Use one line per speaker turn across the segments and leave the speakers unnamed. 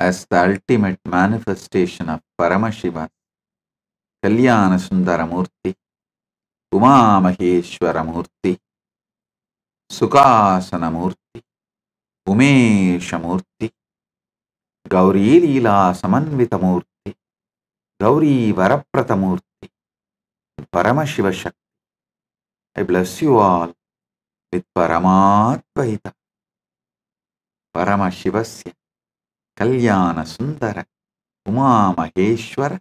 as the ultimate manifestation of Paramashiva, Kalyanasundara-murti, Uma-maheshwara-murti, Sukasana-murti, Umesha-murti, Gauri-lila-samanvita-murti, Gauri-varaprata-murti, Paramashiva Shakti. I bless you all with Paramatvaita, Paramashivasya, Kalyanasundara, Uma-maheshwara,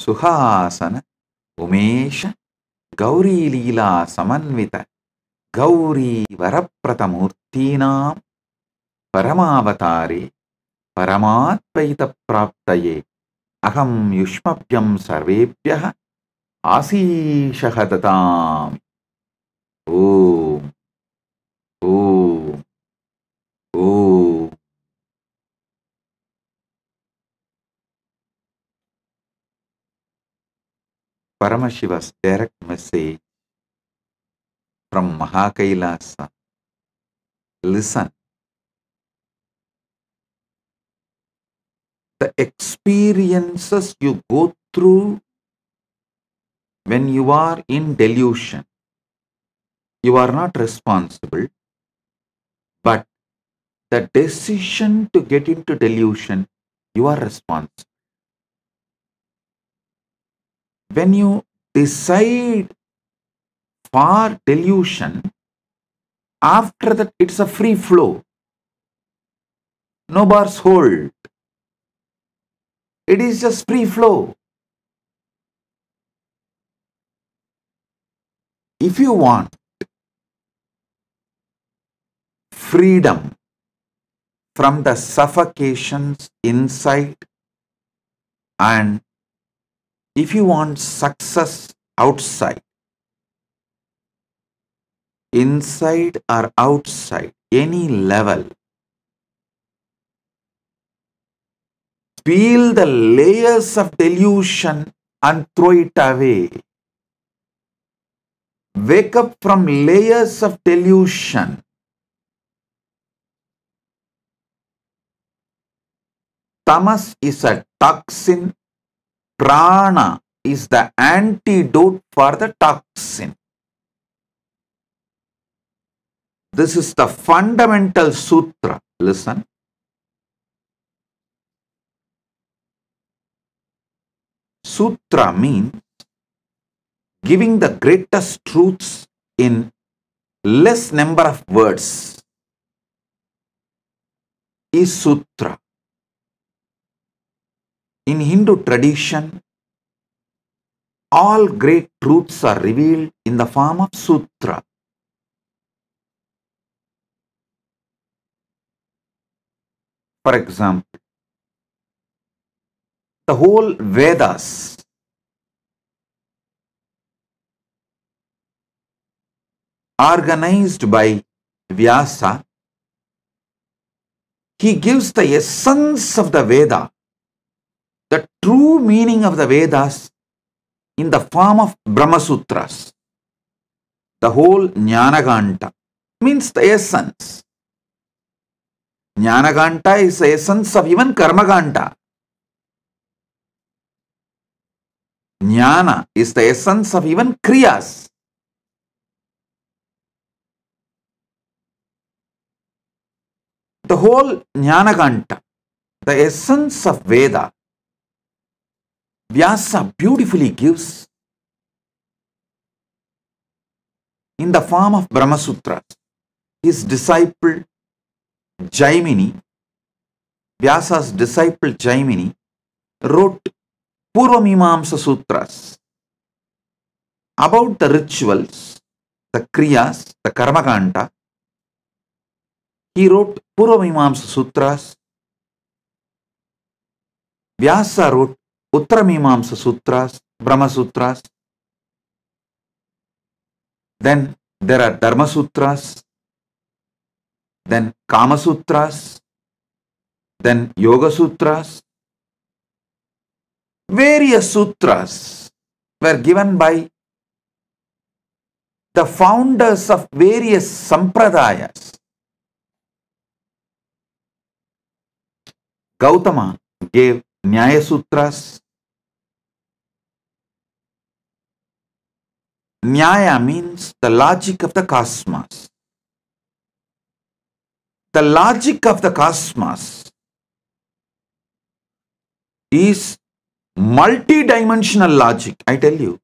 Suhasana, Umesha, Gauri-lila-samanvita, Gauri-varaprata-murtinam, Paramavatare, Paramatvaita-praptaye, Aham yushmabhyam sarvebhyah Asishah datam. Om, Om, Om. Paramashiva's direct message from Mahakailasa. Listen. The experiences you go through when you are in delusion, you are not responsible, but the decision to get into delusion, you are responsible. When you decide for delusion, after that it's a free flow. No bars hold. It is just free flow. If you want freedom from the suffocations inside, and if you want success outside, inside or outside, any level, peel the layers of delusion and throw it away. Wake up from layers of delusion. Tamas is a toxin. Prana is the antidote for the toxin. This is the fundamental sutra. Listen. Sutra means giving the greatest truths in less number of words. Is sutra. In Hindu tradition, all great truths are revealed in the form of sutra. For example, the whole Vedas organized by Vyasa, he gives the essence of the Veda, the true meaning of the Vedas in the form of Brahma Sutras. The whole Jnanaganta means the essence. Jnanaganta is the essence of even Karmaganta. Jnana is the essence of even Kriyas. The whole Jnanaganta, the essence of Veda, Vyasa beautifully gives in the form of Brahma Sutras. His disciple Jaimini, Vyasa's disciple Jaimini, wrote Purvamimamsa Sutras about the rituals, the Kriyas, the Karmakanta. He wrote Purvamimamsa Sutras. Vyasa wrote Uttamimamsa Sutras, Brahma Sutras. Then there are Dharma Sutras, then Kama Sutras, then Yoga Sutras. Various sutras were given by the founders of various sampradayas. Gautama gave Nyaya Sutras. Nyaya means the logic of the cosmos. The logic of the cosmos is multi-dimensional logic, I tell you.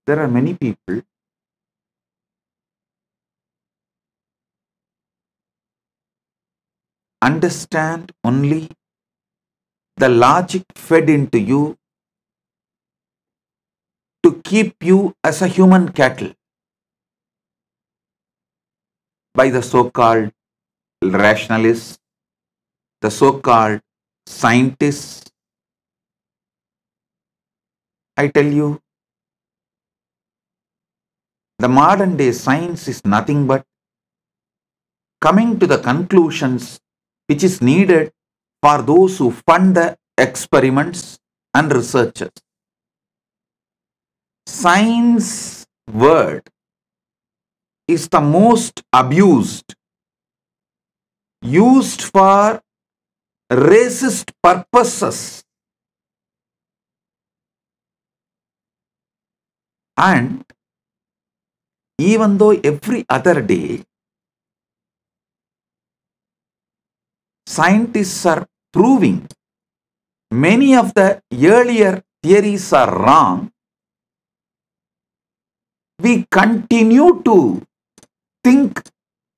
There are many people understand only the logic fed into you to keep you as a human cattle by the so-called rationalists, the so-called scientists. I tell you, the modern day science is nothing but coming to the conclusions which is needed for those who fund the experiments and researches. Science word is the most abused, used for racist purposes, and even though every other day scientists are proving many of the earlier theories are wrong, we continue to think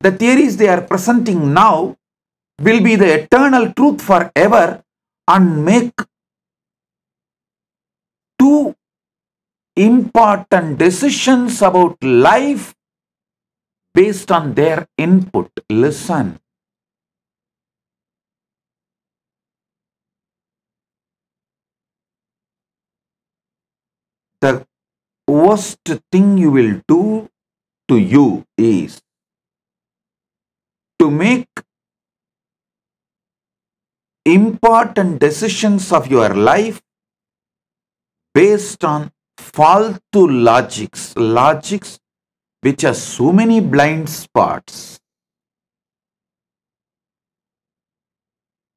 the theories they are presenting now will be the eternal truth forever and make two important decisions about life based on their input. Listen. The worst thing you will do to you is to make important decisions of your life based on faltu logics which have so many blind spots.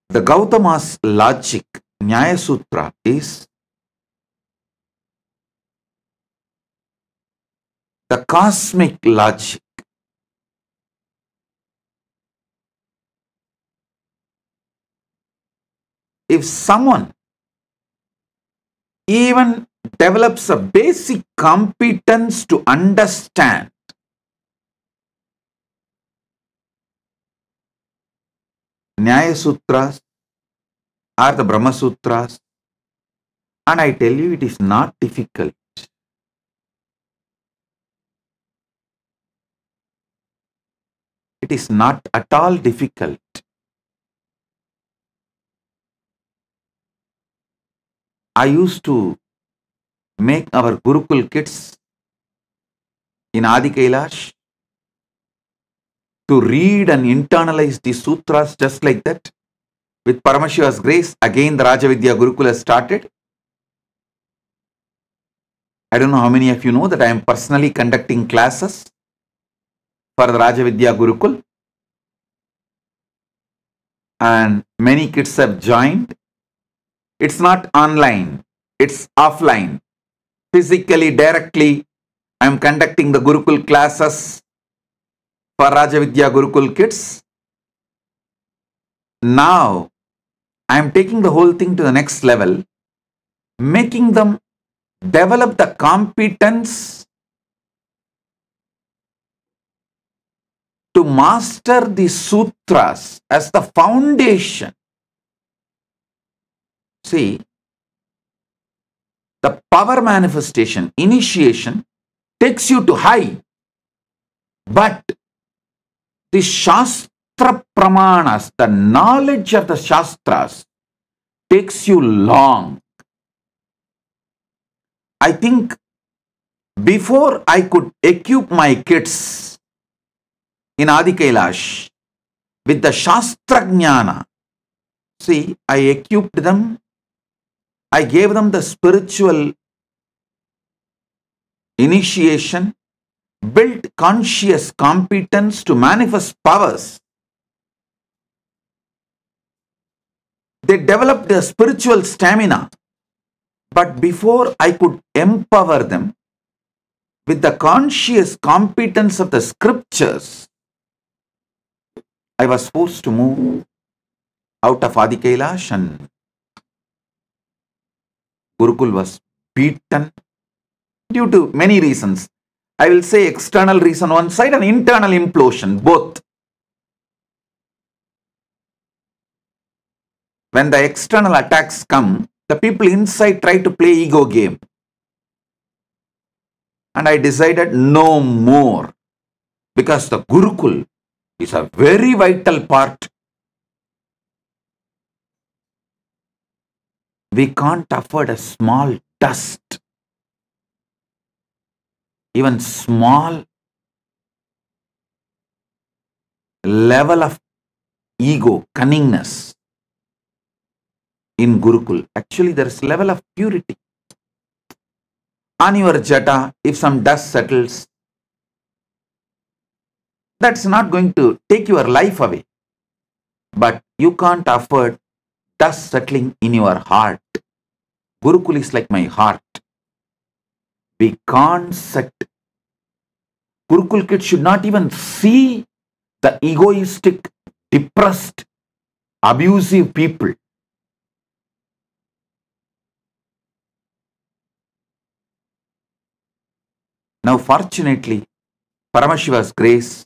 The Gautama's logic, Nyaya Sutra, is the cosmic logic. If someone even develops a basic competence to understand Nyaya Sutras or the Brahma Sutras, and I tell you, it is not difficult. It is not at all difficult. I used to make our Gurukul kids in Adi Kailash to read and internalize the sutras just like that. With Paramashiva's grace, again the Rajavidya Gurukul has started. I don't know how many of you know that I am personally conducting classes for the Rajavidya Gurukul, and many kids have joined. It's not online, it's offline. Physically, directly, I am conducting the Gurukul classes for Rajavidya Gurukul kids. Now, I am taking the whole thing to the next level, making them develop the competence to master the sutras as the foundation. See, the power manifestation, initiation, takes you to high, but the Shastra Pramanas, the knowledge of the Shastras, takes you long. I think before I could equip my kids in Adi Kailash with the Shastra Jnana, see, I equipped them, I gave them the spiritual initiation, built conscious competence to manifest powers. They developed a spiritual stamina. But before I could empower them with the conscious competence of the scriptures, I was forced to move out of Adi Kailash, and Gurukul was beaten due to many reasons. I will say external reason one side and internal implosion, both. When the external attacks come, the people inside try to play ego game. And I decided no more, because the Gurukul is a very vital part. We can't afford a small dust, even small level of ego, cunningness in Gurukul. Actually, there is level of purity. On your jata, if some dust settles, that's not going to take your life away. But you can't afford dust settling in your heart. Gurukul is like my heart. We can't set. Gurukul kids should not even see the egoistic, depressed, abusive people. Now, fortunately, Paramashiva's grace,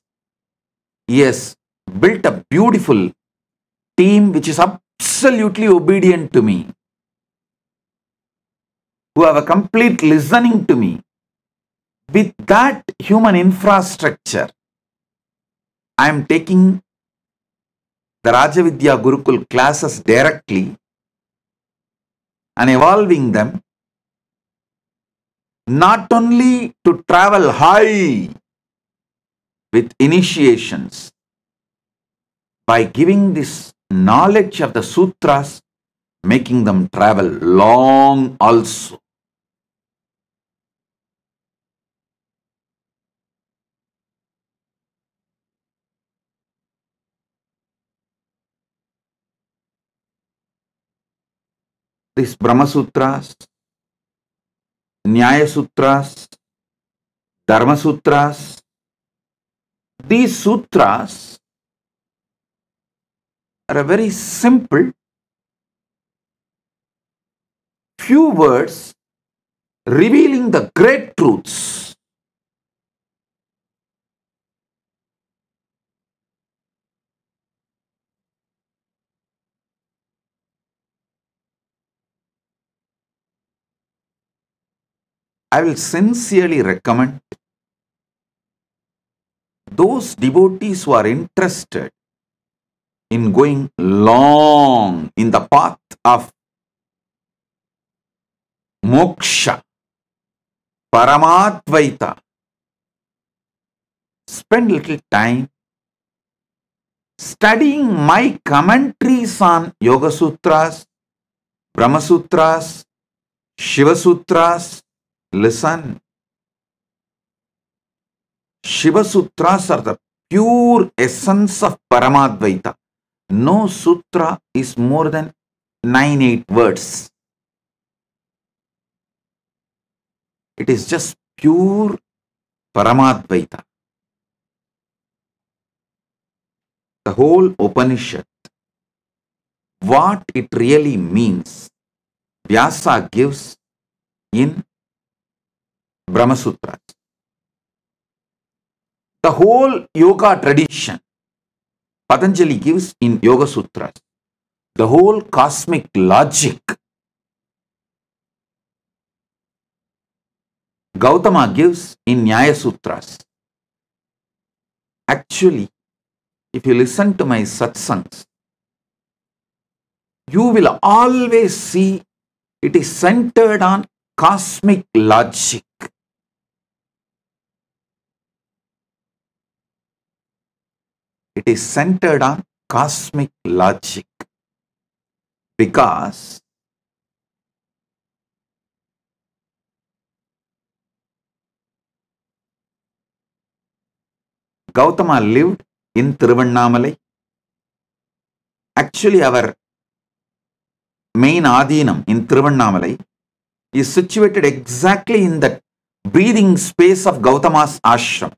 he has built a beautiful team which is absolutely obedient to me, who have a complete listening to me. With that human infrastructure, I am taking the Rajavidya Gurukul classes directly and evolving them, not only to travel high with initiations, by giving this knowledge of the sutras, making them travel long also. These Brahma Sutras, Nyaya Sutras, Dharma Sutras, these sutras are a very simple, few words revealing the great truths. I will sincerely recommend those devotees who are interested in going long in the path of moksha, Paramadvaita, spend little time studying my commentaries on Yoga Sutras, Brahma Sutras, Shiva Sutras. Listen, Shiva Sutras are the pure essence of Paramadvaita. No sutra is more than 9-8 words. It is just pure Paramadvaita. The whole Upanishad, what it really means, Vyasa gives in Brahma Sutras. The whole yoga tradition, Patanjali gives in Yoga Sutras. The whole cosmic logic, Gautama gives in Nyaya Sutras. Actually, if you listen to my satsangs, you will always see it is centered on cosmic logic. It is centered on cosmic logic, because Gautama lived in Tiruvannamalai. Actually, our main Adinam in Tiruvannamalai is situated exactly in the breathing space of Gautama's ashram.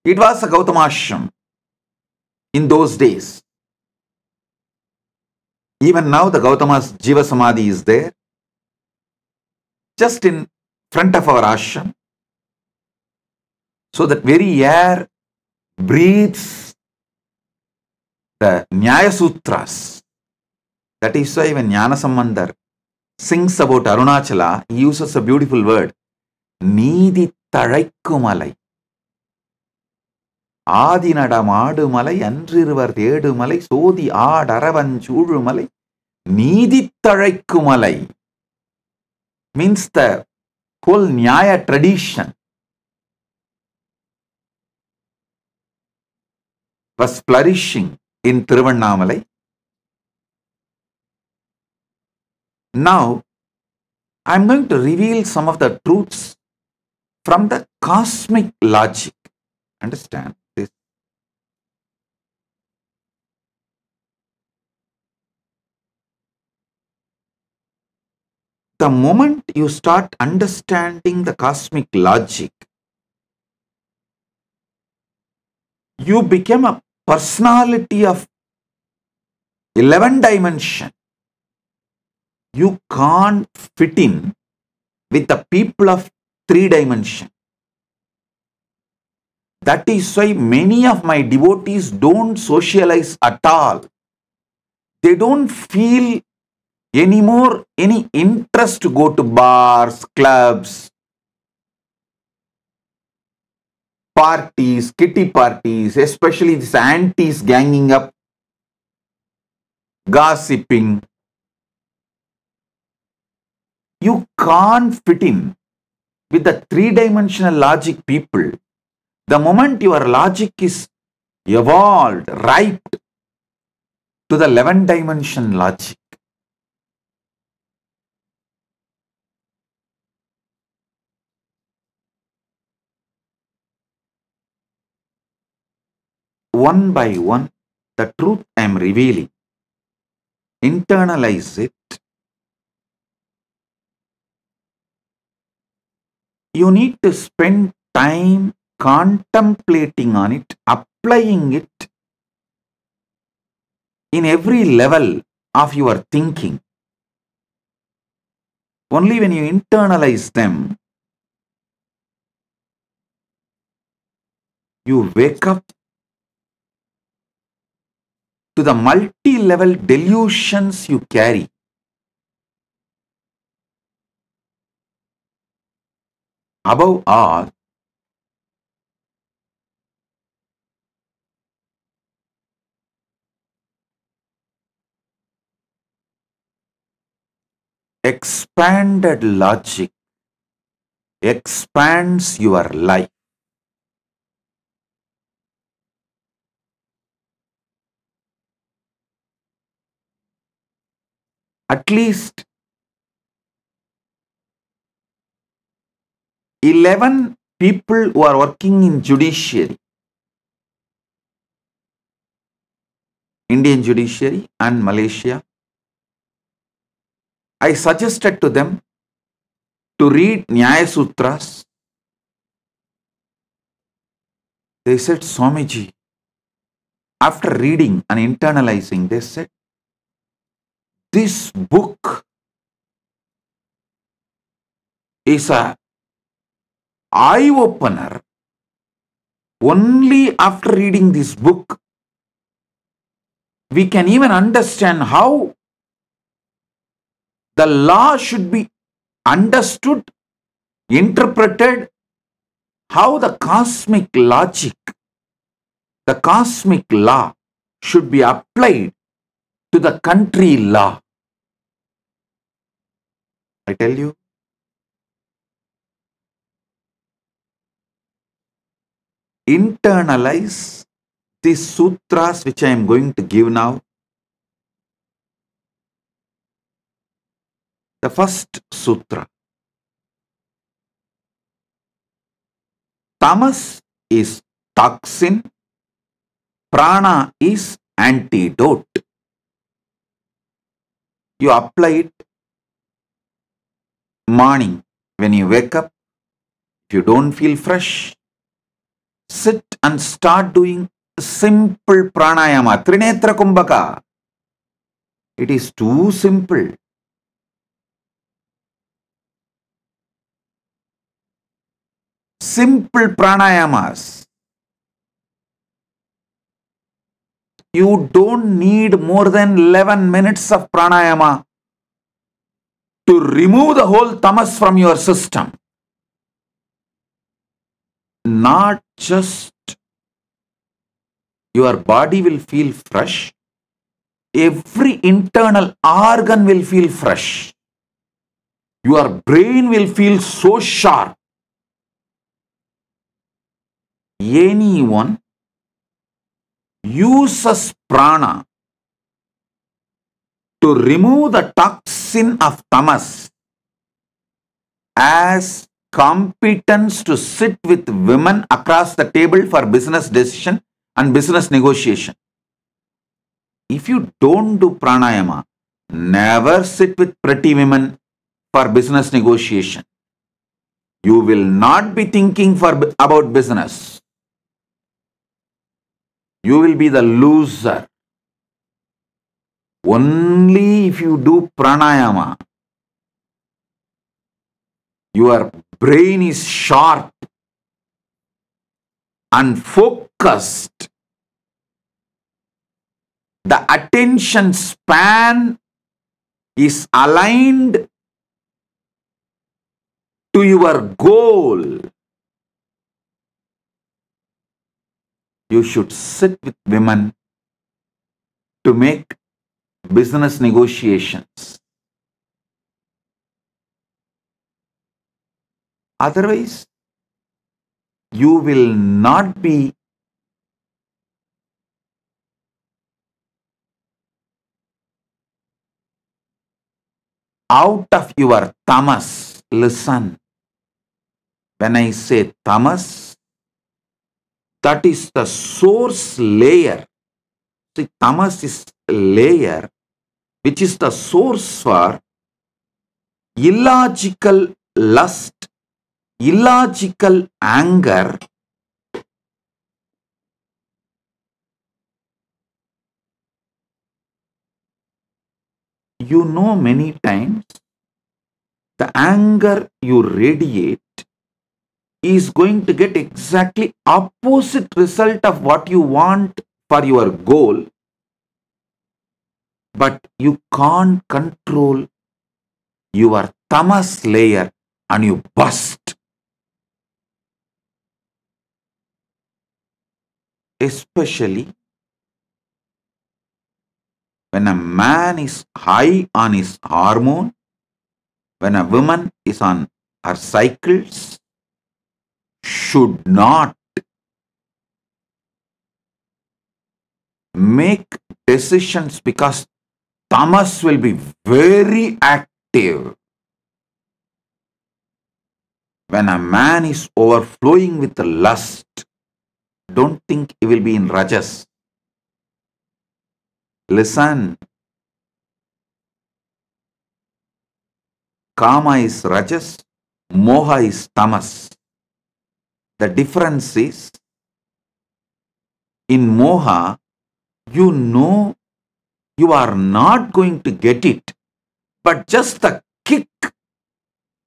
It was a Gautama ashram in those days. Even now, the Gautama's Jiva Samadhi is there, just in front of our ashram. So that very air breathes the Nyaya Sutras. That is why when Jnana Sambandar sings about Arunachala, he uses a beautiful word, Needi Thalaikkumalai. ஆதிநடம் ஆடுமலை அன்றிருவர் தேடுமலை Sothi ஆடரவஞ்சூழுமலை நீதித்தழைக்குமலை means the whole Nyaya tradition was flourishing in Tiruvannamalai. Now, I am going to reveal some of the truths from the cosmic logic. Understand this? The moment you start understanding the cosmic logic, you become a personality of 11 dimension. You can't fit in with the people of 3 dimension. That is why many of my devotees don't socialize at all. They don't feel anymore any interest to go to bars, clubs, parties, kitty parties, especially these aunties ganging up, gossiping. You can't fit in with the 3-dimensional logic people. The moment your logic is evolved, right to the 11-dimension logic, one by one, the truth I am revealing, internalize it. You need to spend time contemplating on it, applying it in every level of your thinking. Only when you internalize them, you wake up to the multi-level delusions you carry. Above all, expanded logic expands your life. At least 11 people who are working in judiciary, Indian judiciary and Malaysia, I suggested to them to read Nyaya Sutras. They said, Swamiji, after reading and internalizing, they said, this book is a eye-opener. Only after reading this book, we can even understand how the law should be understood, interpreted, how the cosmic logic, the cosmic law should be applied to the country law. I tell you, internalize these sutras which I am going to give now. The first sutra. Tamas is toxin Prana is antidote. You apply it morning when you wake up. If you don't feel fresh, sit and start doing simple pranayama. Trinetra Kumbhaka. It is too simple. Simple pranayamas. You don't need more than 11 minutes of pranayama to remove the whole tamas from your system. Not just your body will feel fresh, every internal organ will feel fresh. Your brain will feel so sharp. Anyone uses prana to remove the toxin of tamas as competence to sit with women across the table for business decision and business negotiation. If you don't do pranayama, never sit with pretty women for business negotiation. You will not be thinking about business. You will be the loser. Only if you do pranayama, your brain is sharp and focused. The attention span is aligned to your goal. You should sit with women to make business negotiations. Otherwise, you will not be out of your tamas. Listen, when I say tamas, that is the source layer. See, tamas is a layer which is the source for illogical lust, illogical anger, you know, many times the anger you radiate is going to get exactly opposite result of what you want for your goal, but you can't control your tamas layer and you burst. Especially when a man is high on his hormone, when a woman is on her cycles, should not make decisions because tamas will be very active. When a man is overflowing with lust, don't think he will be in rajas. Listen, kama is rajas, moha is tamas. The difference is, in moha, you know you are not going to get it, but just the kick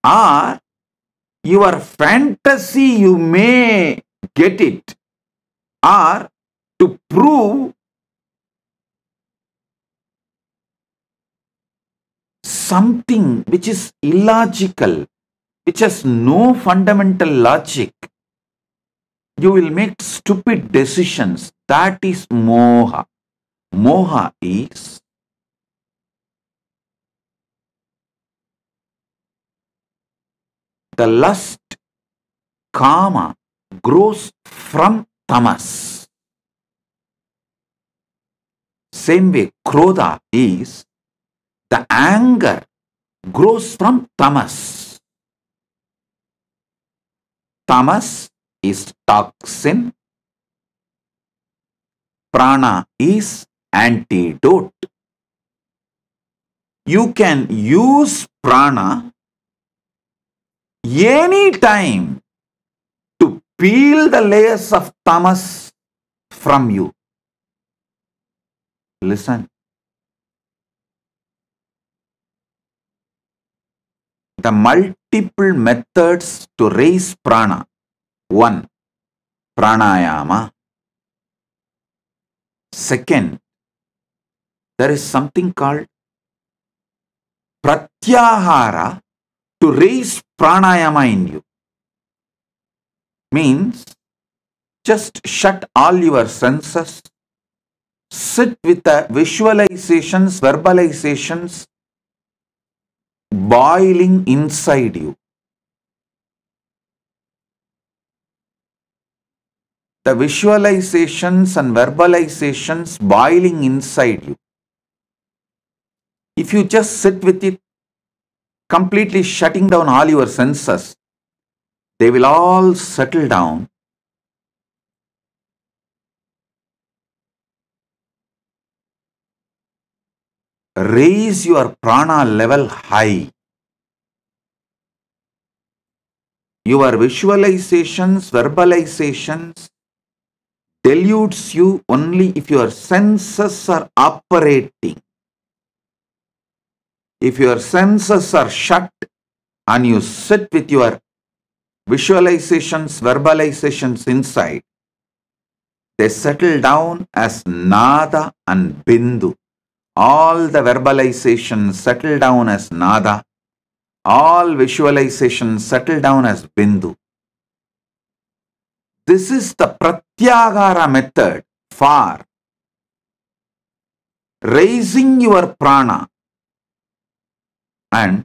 or your fantasy you may get it, or to prove something which is illogical, which has no fundamental logic, you will make stupid decisions. That is moha. Moha is the lust, kama, grows from tamas. Same way, krodha is the anger grows from tamas. Tamas is toxin. prana is antidote. You can use prana any time to peel the layers of tamas from you. Listen. The multiple methods to raise prana. 1. Pranayama. Second, there is something called pratyahara to raise pranayama in you. Means, just shut all your senses, sit with the visualizations, verbalizations boiling inside you. The visualizations and verbalizations boiling inside you. If you just sit with it, completely shutting down all your senses, they will all settle down. Raise your prana level high. Your visualizations, verbalizations deludes you only if your senses are operating. If your senses are shut and you sit with your visualizations, verbalizations inside, they settle down as nada and bindu. All the verbalizations settle down as nada. All visualizations settle down as bindu. This is the pratyahara method for raising your prana. And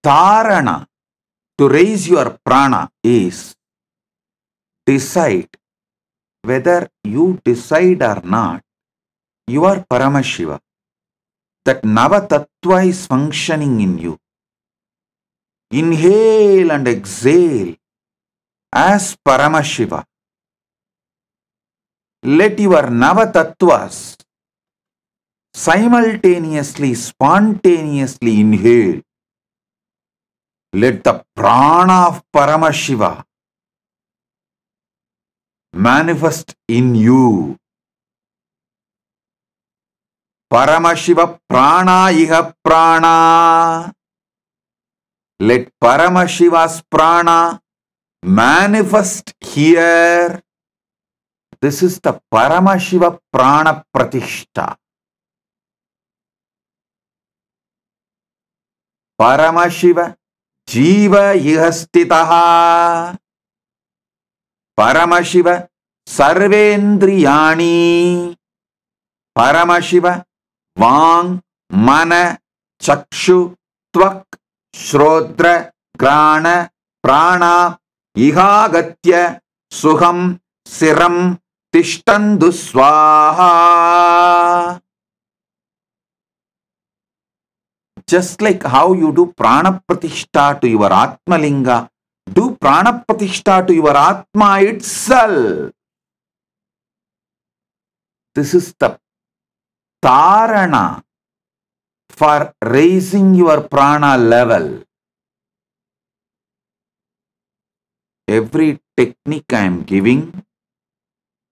dharana to raise your prana is decide. Whether you decide or not, you are Paramashiva. That Nava Tattva is functioning in you. Inhale and exhale as Paramashiva. Let your Nava Tattvas simultaneously, spontaneously inhale. Let the prana of Paramashiva manifest in you. Paramashiva prana iha prana. Let Paramashiva's prana manifest here. This is the Paramashiva prana pratishta. Paramashiva jiva ihastitaha. Paramashiva sarvendriyani. Paramashiva vang, mana, chakshu, tvak, shrodra, grana, prana, ihagatya, suham, siram, tishtandu swaha. Just like how you do prana pratishta to your Atma Linga, do prana pratishta to your Atma itself. This is the dharana for raising your prana level. Every technique I am giving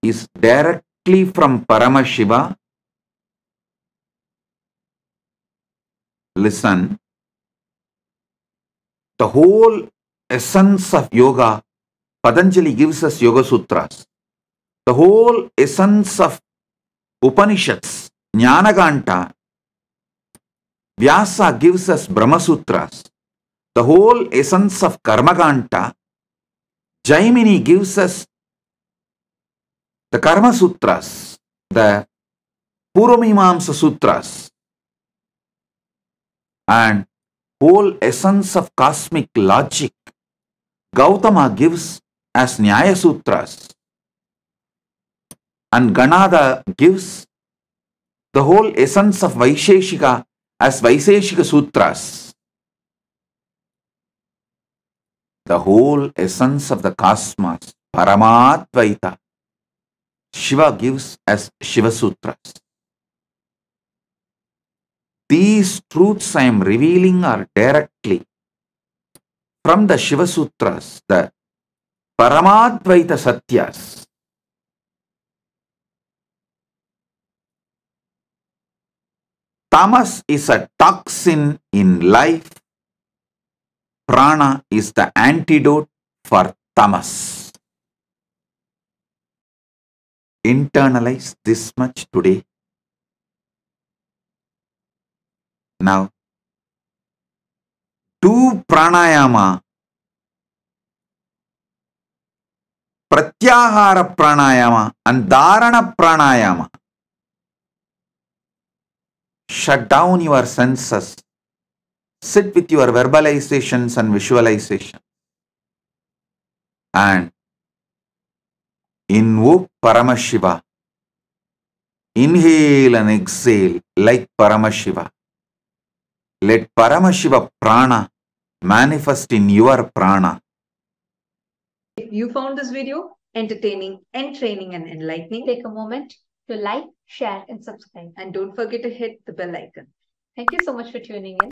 is directly from Paramashiva. Listen, the whole essence of yoga, Patanjali gives us Yoga Sutras. The whole essence of Upanishads, Jnanaganta, Vyasa gives us Brahma Sutras. The whole essence of Karmaganta, Jaimini gives us the Karma Sutras, the Purvamimamsa Sutras. And whole essence of cosmic logic, Gautama gives as Nyaya Sutras. And Ganada gives the whole essence of Vaisheshika as Vaisheshika Sutras. the whole essence of the cosmos, Paramadvaita, Shiva gives as Shiva Sutras. These truths I am revealing are directly from the Shiva Sutras, the Paramadvaita Satyas. Tamas is a toxin in life. Prana is the antidote for tamas. Internalize this much today. Now, do pranayama, pratyahara pranayama and dharana pranayama. Shut down your senses. Sit with your verbalizations and visualizations. And invoke Paramashiva. Inhale and exhale like Paramashiva. Let Paramashiva prana manifest in your prana.
If you found this video entertaining, entraining and enlightening,
take a moment to like, share and subscribe.
And don't forget to hit the bell icon.
Thank you so much for tuning in.